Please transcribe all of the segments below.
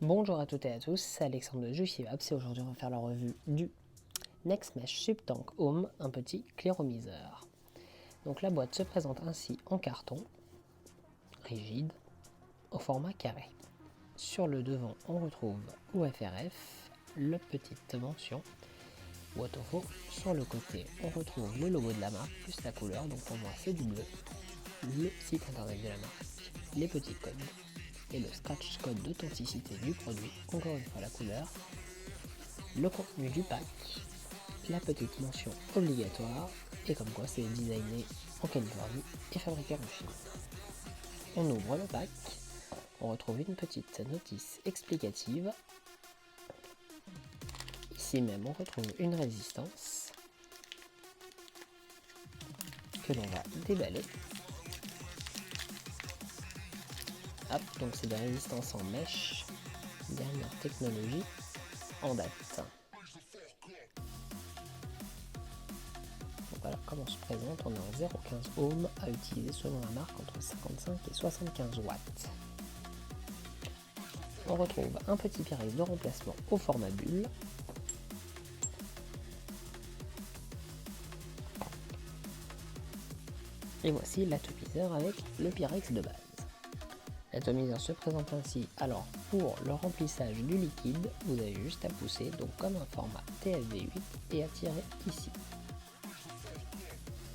Bonjour à toutes et à tous, c'est Alexandre de Jusivapps et aujourd'hui on va faire la revue du NextMesh Subtank Home, un petit cléromiseur. Donc la boîte se présente ainsi en carton, rigide, au format carré. Sur le devant on retrouve OFRF, la petite mention Waterfall. Sur le côté on retrouve le logo de la marque plus la couleur, donc pour moi c'est du bleu, le site internet de la marque, les petits codes et le scratch code d'authenticité du produit, encore une fois la couleur, le contenu du pack, la petite mention obligatoire et comme quoi c'est designé en Californie et fabriqué en Chine. On ouvre le pack, on retrouve une petite notice explicative. Ici même on retrouve une résistance que l'on va déballer. Hop, donc c'est des résistances en mèche, dernière technologie en date. Donc voilà comment on se présente, on est en 0,15 ohm à utiliser selon la marque entre 55 et 75 watts. On retrouve un petit Pyrex de remplacement au format bulle. Et voici l'atomiseur avec le Pyrex de base. L'atomiseur se présente ainsi. Alors pour le remplissage du liquide, vous avez juste à pousser, donc comme un format TFV8 et à tirer ici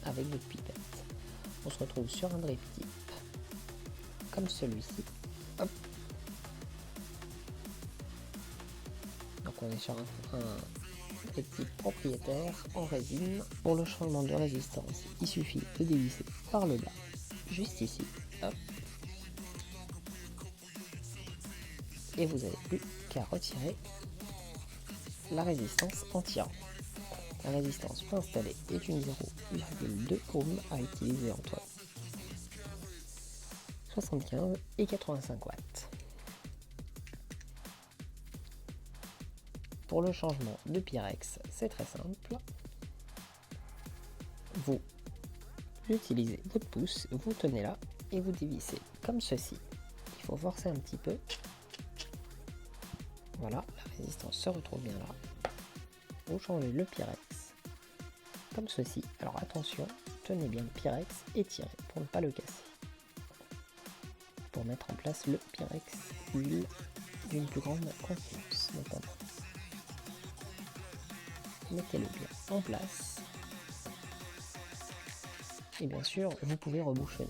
avec votre pipette. On se retrouve sur un drip type comme celui-ci. Hop. Donc on est sur un drip type propriétaire en résine. Pour le changement de résistance, il suffit de dévisser par le bas, juste ici. Hop. Et vous n'avez plus qu'à retirer la résistance en tirant. La résistance préinstallée est une 0,2 ohm à utiliser entre 75 et 85 watts. Pour le changement de Pyrex, c'est très simple. Vous utilisez votre pouce, vous tenez là et vous dévissez comme ceci. Il faut forcer un petit peu. Voilà, la résistance se retrouve bien là. Vous changez le Pyrex comme ceci. Alors attention, tenez bien le Pyrex et tirez pour ne pas le casser. Pour mettre en place le Pyrex huile d'une plus grande confiance notamment. Mettez-le bien en place. Et bien sûr, vous pouvez rebouchonner.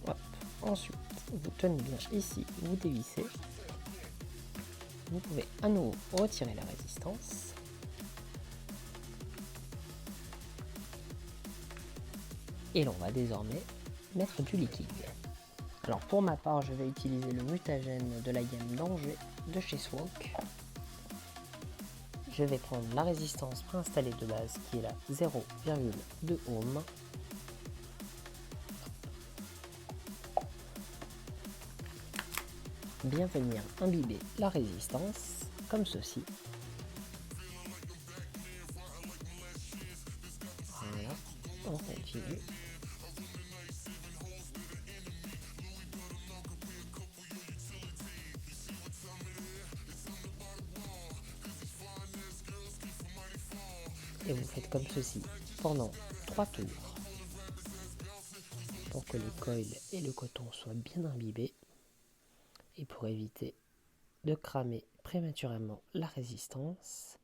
Hop. Ensuite, vous tenez bien ici, vous dévissez. Vous pouvez à nouveau retirer la résistance. Et l'on va désormais mettre du liquide. Alors pour ma part, je vais utiliser le mutagène de la gamme d'Angers de chez Swok. Je vais prendre la résistance préinstallée de base qui est la 0,2 ohm. Bien venir imbiber la résistance comme ceci. Voilà, on continue. Et vous faites comme ceci pendant 3 tours pour que le coil et le coton soient bien imbibés et pour éviter de cramer prématurément la résistance.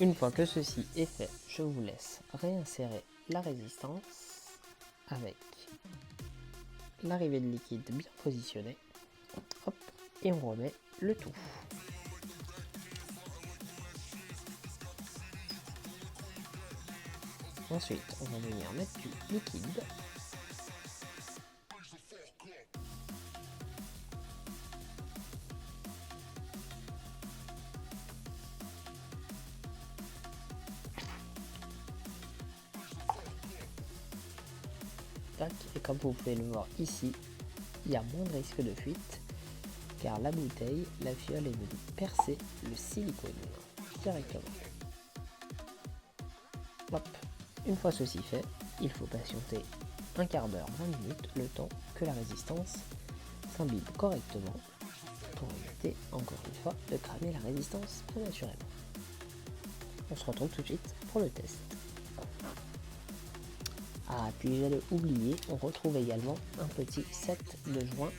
Une fois que ceci est fait, je vous laisse réinsérer la résistance avec l'arrivée de liquide bien positionnée. Hop, et on remet le tout. Ensuite, on va venir mettre du liquide. Tac, et comme vous pouvez le voir ici, il y a moins de risque de fuite car la bouteille, la fiole est venue percer le silicone directement. Hop. Une fois ceci fait, il faut patienter un quart d'heure, 20 minutes, le temps que la résistance s'imbibe correctement pour éviter, encore une fois, de cramer la résistance prématurément. On se retrouve tout de suite pour le test. Ah, puis j'allais oublier, on retrouve également un petit set de joints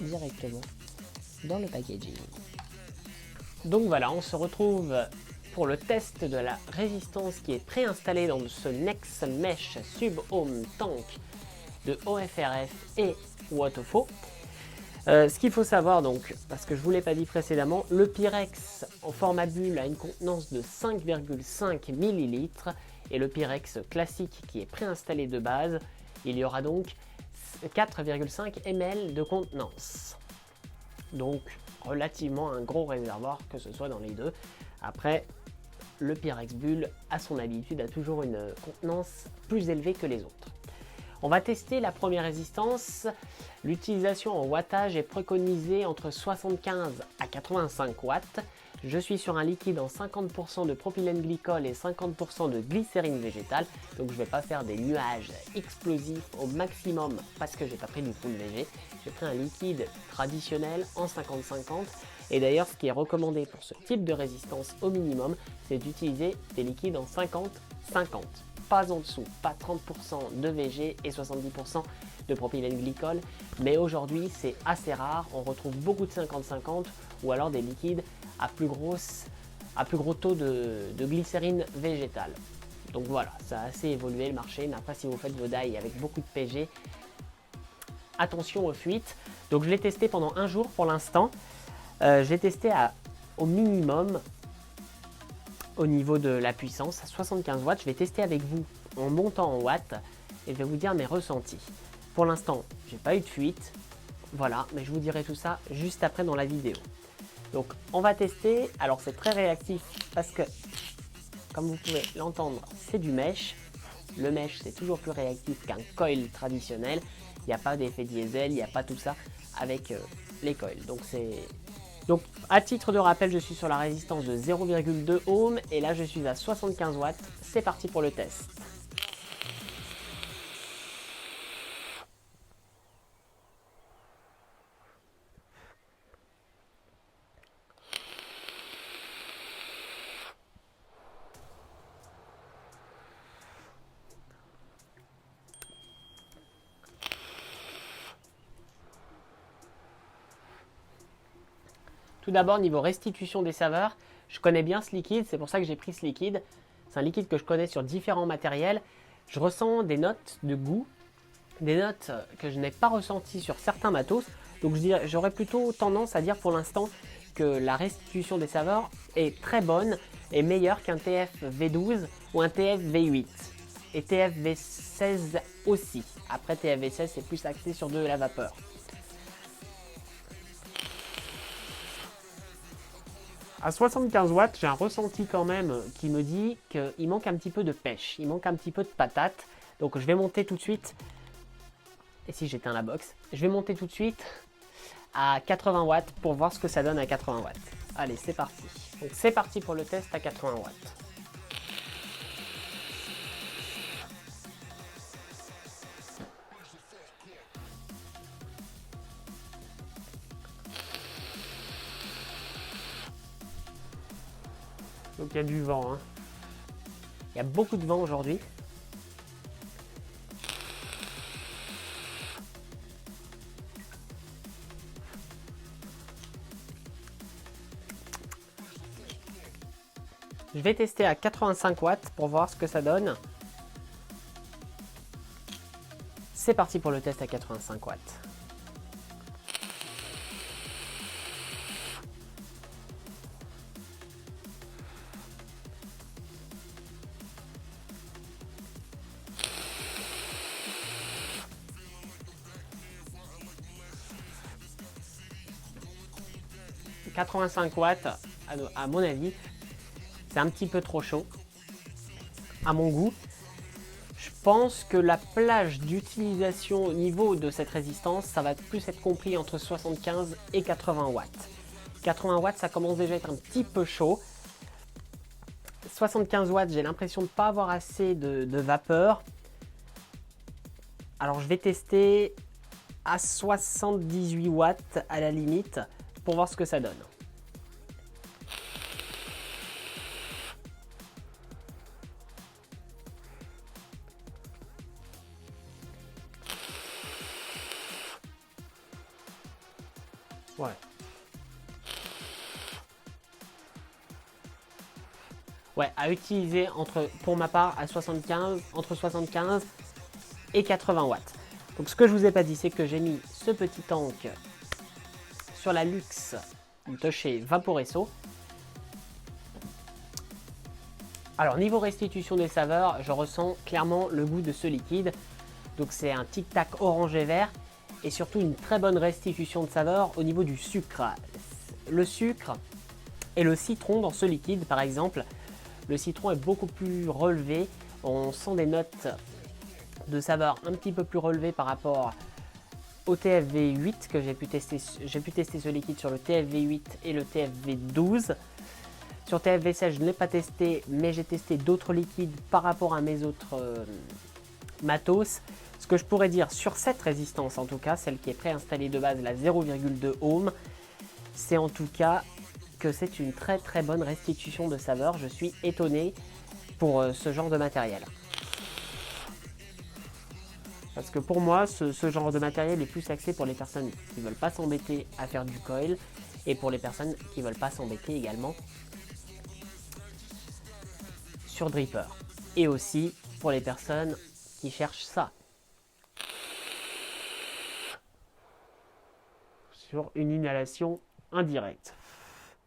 directement dans le packaging. Donc voilà, on se retrouve pour le test de la résistance qui est préinstallée dans ce Next Mesh Sub Home Tank de OFRF et Wotofo. Ce qu'il faut savoir donc, parce que je ne vous l'ai pas dit précédemment, le Pyrex en format bulle a une contenance de 5,5 ml et le Pyrex classique qui est préinstallé de base, il y aura donc 4,5 ml de contenance. Donc relativement un gros réservoir que ce soit dans les deux. Après, le Pyrex Bulle, à son habitude, a toujours une contenance plus élevée que les autres. On va tester la première résistance. L'utilisation en wattage est préconisée entre 75 à 85 watts. Je suis sur un liquide en 50% de propylène glycol et 50% de glycérine végétale. Donc je ne vais pas faire des nuages explosifs au maximum parce que j'ai pas pris du full VG. J'ai pris un liquide traditionnel en 50-50. Et d'ailleurs, ce qui est recommandé pour ce type de résistance au minimum, c'est d'utiliser des liquides en 50-50. Pas en dessous, pas 30% de VG et 70% de propylène glycol. Mais aujourd'hui, c'est assez rare. On retrouve beaucoup de 50-50 ou alors des liquides à plus gros taux de glycérine végétale. Donc voilà, ça a assez évolué le marché. Mais après, si vous faites vos die avec beaucoup de PG, attention aux fuites. Donc je l'ai testé pendant un jour pour l'instant. J'ai testé au minimum au niveau de la puissance, à 75 watts. Je vais tester avec vous en montant en watts et je vais vous dire mes ressentis. Pour l'instant, j'ai pas eu de fuite. Voilà, mais je vous dirai tout ça juste après dans la vidéo. Donc on va tester. Alors c'est très réactif parce que, comme vous pouvez l'entendre, c'est du mesh. Le mesh, c'est toujours plus réactif qu'un coil traditionnel. Il n'y a pas d'effet diesel, il n'y a pas tout ça avec les coils. Donc à titre de rappel, je suis sur la résistance de 0,2 ohm et là je suis à 75 watts. C'est parti pour le test. Tout d'abord, niveau restitution des saveurs, je connais bien ce liquide, c'est pour ça que j'ai pris ce liquide. C'est un liquide que je connais sur différents matériels. Je ressens des notes de goût, des notes que je n'ai pas ressenties sur certains matos. Donc j'aurais plutôt tendance à dire pour l'instant que la restitution des saveurs est très bonne et meilleure qu'un TF V12 ou un TF V8. Et TF V16 aussi. Après TF V16, c'est plus axé sur de la vapeur. À 75 watts, j'ai un ressenti quand même qui me dit qu'il manque un petit peu de pêche, il manque un petit peu de patate. Donc je vais monter tout de suite, et si j'éteins la box, je vais monter tout de suite à 80 watts pour voir ce que ça donne à 80 watts. Allez, c'est parti. Donc c'est parti pour le test à 80 watts. Donc il y a du vent, hein. Il y a beaucoup de vent aujourd'hui. Je vais tester à 85 watts pour voir ce que ça donne. C'est parti pour le test à 85 watts. « 85 watts, à mon avis, c'est un petit peu trop chaud, à mon goût. Je pense que la plage d'utilisation au niveau de cette résistance, ça va plus être compris entre 75 et 80 watts. 80 watts, ça commence déjà à être un petit peu chaud. 75 watts, j'ai l'impression de ne pas avoir assez de vapeur. Alors je vais tester à 78 watts à la limite pour voir ce que ça donne. Ouais. Ouais, à utiliser pour ma part entre 75 et 80 watts. Donc ce que je vous ai pas dit, c'est que j'ai mis ce petit tank sur la Luxe de chez Vaporesso. Alors niveau restitution des saveurs, je ressens clairement le goût de ce liquide. Donc c'est un tic-tac orange et vert et surtout une très bonne restitution de saveurs au niveau du sucre. Le sucre et le citron dans ce liquide par exemple, le citron est beaucoup plus relevé, on sent des notes de saveur un petit peu plus relevées par rapport au TFV8 que j'ai pu tester ce liquide sur le TFV8 et le TFV12. Sur TFV16 je ne l'ai pas testé, mais j'ai testé d'autres liquides par rapport à mes autres matos. Ce que je pourrais dire sur cette résistance, en tout cas celle qui est préinstallée de base, la 0,2 ohm, c'est en tout cas que c'est une très bonne restitution de saveur. Je suis étonné pour ce genre de matériel. Parce que pour moi, ce genre de matériel est plus axé pour les personnes qui ne veulent pas s'embêter à faire du coil et pour les personnes qui ne veulent pas s'embêter également sur Dripper. Et aussi pour les personnes qui cherchent ça. Sur une inhalation indirecte.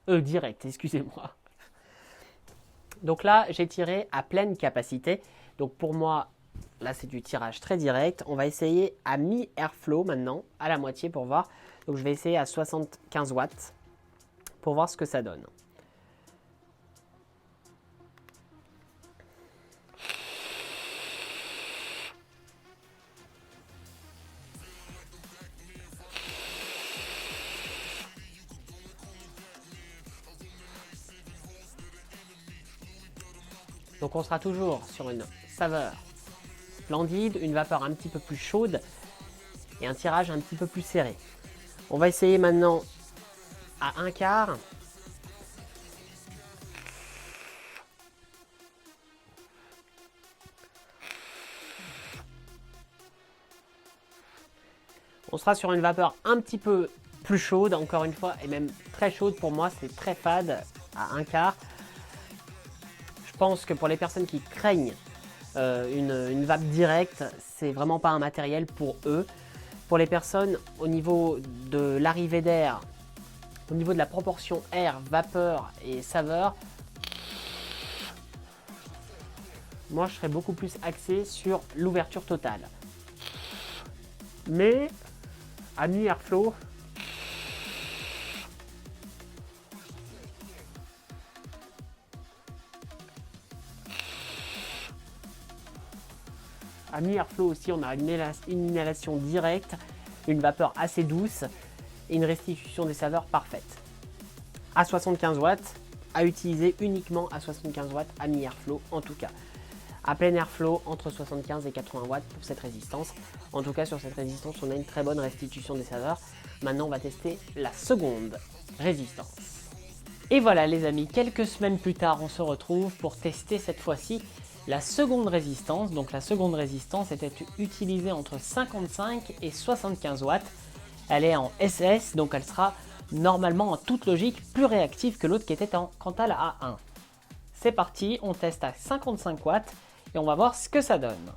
Direct, excusez-moi. Donc là, j'ai tiré à pleine capacité. Donc pour moi, là, c'est du tirage très direct. On va essayer à mi-airflow maintenant, à la moitié pour voir. Donc je vais essayer à 75 watts pour voir ce que ça donne. Donc on sera toujours sur une saveur splendide, une vapeur un petit peu plus chaude et un tirage un petit peu plus serré. On va essayer maintenant à un quart. On sera sur une vapeur un petit peu plus chaude, encore une fois, et même très chaude. Pour moi, c'est très fade à un quart. Je pense que pour les personnes qui craignent une vape directe, c'est vraiment pas un matériel pour eux. Pour les personnes au niveau de l'arrivée d'air, au niveau de la proportion air, vapeur et saveur, moi je serais beaucoup plus axé sur l'ouverture totale. Mais à mi-airflow, à mi-airflow aussi, on a une inhalation directe, une vapeur assez douce et une restitution des saveurs parfaite. À 75 watts, à utiliser uniquement à 75 watts à mi-airflow en tout cas. À plein airflow, entre 75 et 80 watts pour cette résistance. En tout cas, sur cette résistance, on a une très bonne restitution des saveurs. Maintenant, on va tester la seconde résistance. Et voilà les amis, quelques semaines plus tard, on se retrouve pour tester cette fois-ci la seconde résistance. Donc la seconde résistance était utilisée entre 55 et 75 watts. Elle est en SS, donc elle sera normalement en toute logique plus réactive que l'autre qui était en Cantal A1. C'est parti, on teste à 55 watts et on va voir ce que ça donne.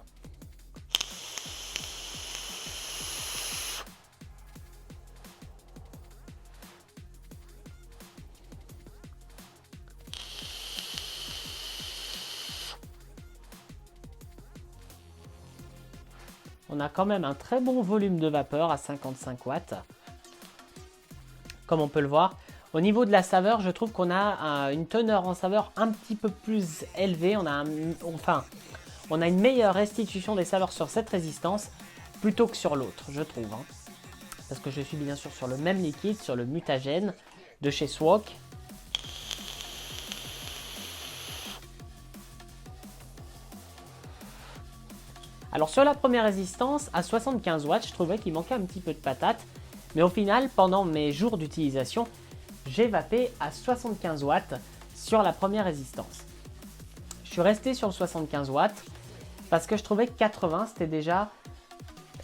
On a quand même un très bon volume de vapeur à 55 watts. Comme on peut le voir. Au niveau de la saveur, je trouve qu'on a une teneur en saveur un petit peu plus élevée. On a une meilleure restitution des saveurs sur cette résistance plutôt que sur l'autre, je trouve. Parce que je suis bien sûr sur le même liquide, sur le mutagène de chez Swok. Alors sur la première résistance, à 75 watts, je trouvais qu'il manquait un petit peu de patate. Mais au final, pendant mes jours d'utilisation, j'ai vapé à 75 watts sur la première résistance. Je suis resté sur le 75 watts parce que je trouvais que 80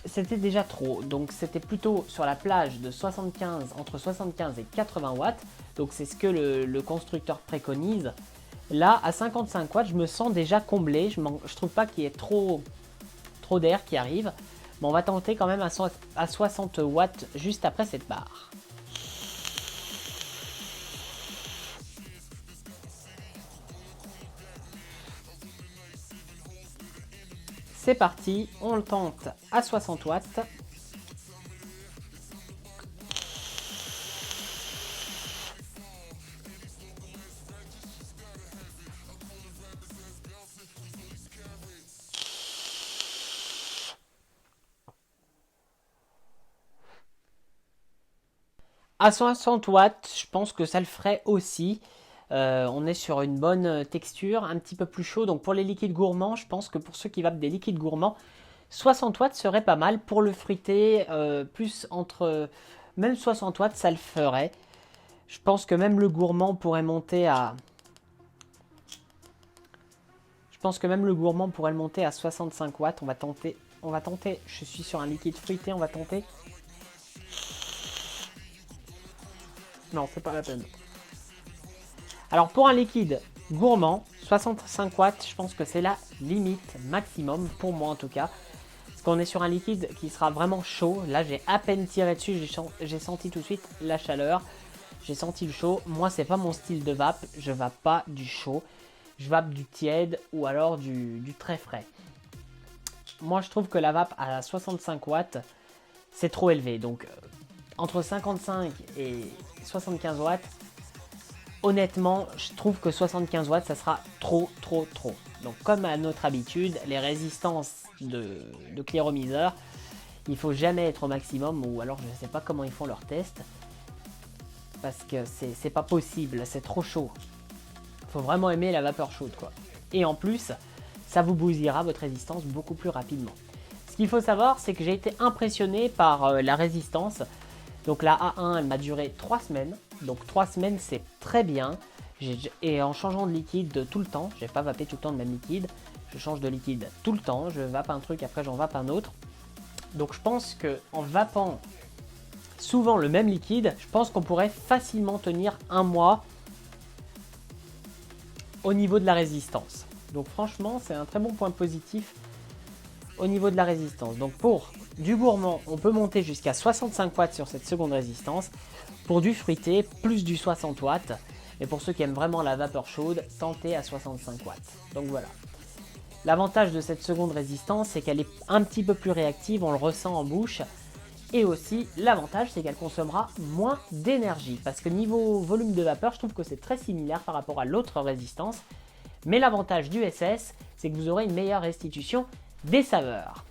c'était déjà trop. Donc c'était plutôt sur la plage de 75, entre 75 et 80 watts. Donc c'est ce que le constructeur préconise. Là, à 55 watts, je me sens déjà comblé. Je trouve pas qu'il y ait trop d'air qui arrive. Mais on va tenter quand même à 60 watts juste après cette barre. C'est parti, on le tente à 60 watts. À 60 watts, je pense que ça le ferait aussi. On est sur une bonne texture, un petit peu plus chaud. Donc pour les liquides gourmands, je pense que pour ceux qui vapent des liquides gourmands, 60 watts serait pas mal. Pour le fruité, même 60 watts, ça le ferait. Je pense que même le gourmand pourrait monter à... Je pense que même le gourmand pourrait le monter à 65 watts. On va tenter. Je suis sur un liquide fruité, on va tenter. Non, c'est pas la peine. Alors pour un liquide gourmand, 65 watts, je pense que c'est la limite maximum, pour moi en tout cas. Parce qu'on est sur un liquide qui sera vraiment chaud. Là, j'ai à peine tiré dessus, j'ai senti tout de suite la chaleur. J'ai senti le chaud. Moi, c'est pas mon style de vape. Je vape pas du chaud. Je vape du tiède ou alors du très frais. Moi, je trouve que la vape à 65 watts, c'est trop élevé. Donc, entre 55 et 75 watts, honnêtement, je trouve que 75 watts, ça sera trop. Donc, comme à notre habitude, les résistances de cléromiseur, il faut jamais être au maximum, ou alors je ne sais pas comment ils font leurs tests, parce que c'est pas possible, c'est trop chaud. Il faut vraiment aimer la vapeur chaude, quoi. Et en plus, ça vous bousillera votre résistance beaucoup plus rapidement. Ce qu'il faut savoir, c'est que j'ai été impressionné par la résistance. Donc la A1, elle m'a duré 3 semaines. Donc 3 semaines, c'est très bien. Et en changeant de liquide tout le temps, je n'ai pas vapé tout le temps le même liquide. Je change de liquide tout le temps. Je vape un truc, après j'en vape un autre. Donc je pense qu'en vapant souvent le même liquide, je pense qu'on pourrait facilement tenir un mois au niveau de la résistance. Donc franchement, c'est un très bon point positif au niveau de la résistance. Donc pour du gourmand, on peut monter jusqu'à 65 watts sur cette seconde résistance. Pour du fruité, plus du 60 watts. Et pour ceux qui aiment vraiment la vapeur chaude, tentez à 65 watts. Donc voilà. L'avantage de cette seconde résistance, c'est qu'elle est un petit peu plus réactive, on le ressent en bouche. Et aussi, l'avantage, c'est qu'elle consommera moins d'énergie. Parce que niveau volume de vapeur, je trouve que c'est très similaire par rapport à l'autre résistance. Mais l'avantage du SS, c'est que vous aurez une meilleure restitution des saveurs.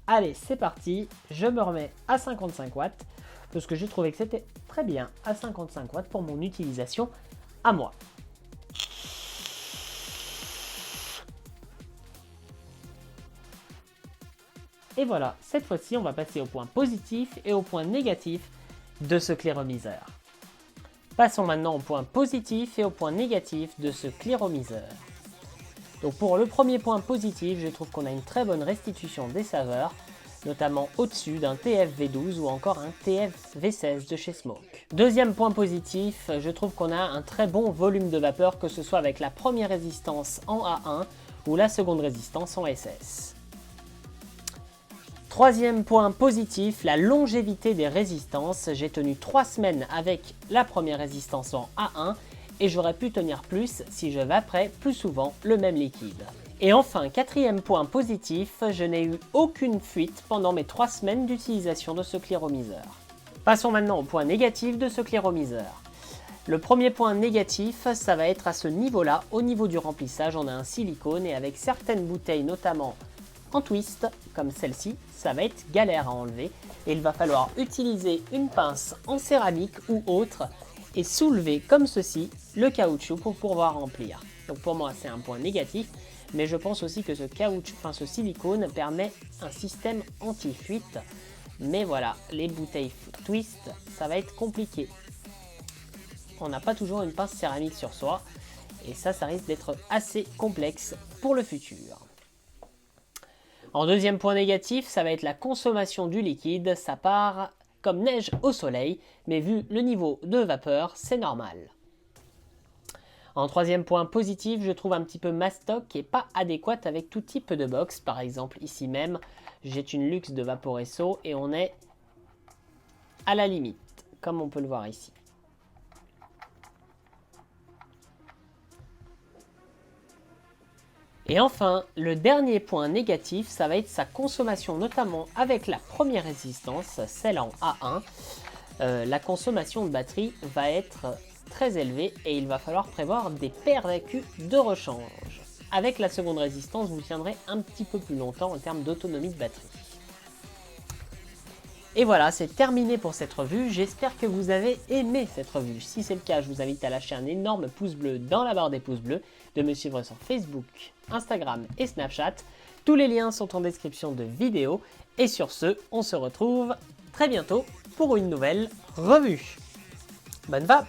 Allez, c'est parti. Je me remets à 55 watts. Parce que j'ai trouvé que c'était très bien à 55 watts pour mon utilisation à moi. Et voilà, cette fois-ci, on va passer au point positif et au point négatif de ce cléromiseur. Passons maintenant au point positif et au point négatif de ce cléromiseur. Donc pour le premier point positif, je trouve qu'on a une très bonne restitution des saveurs, notamment au-dessus d'un TF V12 ou encore un TF V16 de chez Smoke. Deuxième point positif, je trouve qu'on a un très bon volume de vapeur, que ce soit avec la première résistance en A1 ou la seconde résistance en SS. Troisième point positif, la longévité des résistances. J'ai tenu 3 semaines avec la première résistance en A1 et j'aurais pu tenir plus si je vaperais plus souvent le même liquide. Et enfin, quatrième point positif, je n'ai eu aucune fuite pendant mes 3 semaines d'utilisation de ce cléromiseur. Passons maintenant au point négatif de ce cléromiseur. Le premier point négatif, ça va être à ce niveau-là, au niveau du remplissage, on a un silicone et avec certaines bouteilles, notamment en twist, comme celle-ci, ça va être galère à enlever et il va falloir utiliser une pince en céramique ou autre et soulever comme ceci le caoutchouc pour pouvoir remplir. Donc pour moi, c'est un point négatif, mais je pense aussi que ce silicone permet un système anti-fuite. Mais voilà, les bouteilles twist, ça va être compliqué. On n'a pas toujours une pince céramique sur soi et ça risque d'être assez complexe pour le futur. En deuxième point négatif, ça va être la consommation du liquide. Ça part comme neige au soleil, mais vu le niveau de vapeur, c'est normal. En troisième point positif, je trouve un petit peu ma stock qui n'est pas adéquate avec tout type de box. Par exemple, ici même, j'ai une Luxe de Vaporesso et on est à la limite, comme on peut le voir ici. Et enfin, le dernier point négatif, ça va être sa consommation, notamment avec la première résistance, celle en A1. La consommation de batterie va être très élevée et il va falloir prévoir des paires d'accus de rechange. Avec la seconde résistance, vous tiendrez un petit peu plus longtemps en termes d'autonomie de batterie. Et voilà, c'est terminé pour cette revue. J'espère que vous avez aimé cette revue. Si c'est le cas, je vous invite à lâcher un énorme pouce bleu dans la barre des pouces bleus, de me suivre sur Facebook, Instagram et Snapchat. Tous les liens sont en description de vidéo. Et sur ce, on se retrouve très bientôt pour une nouvelle revue. Bonne vape!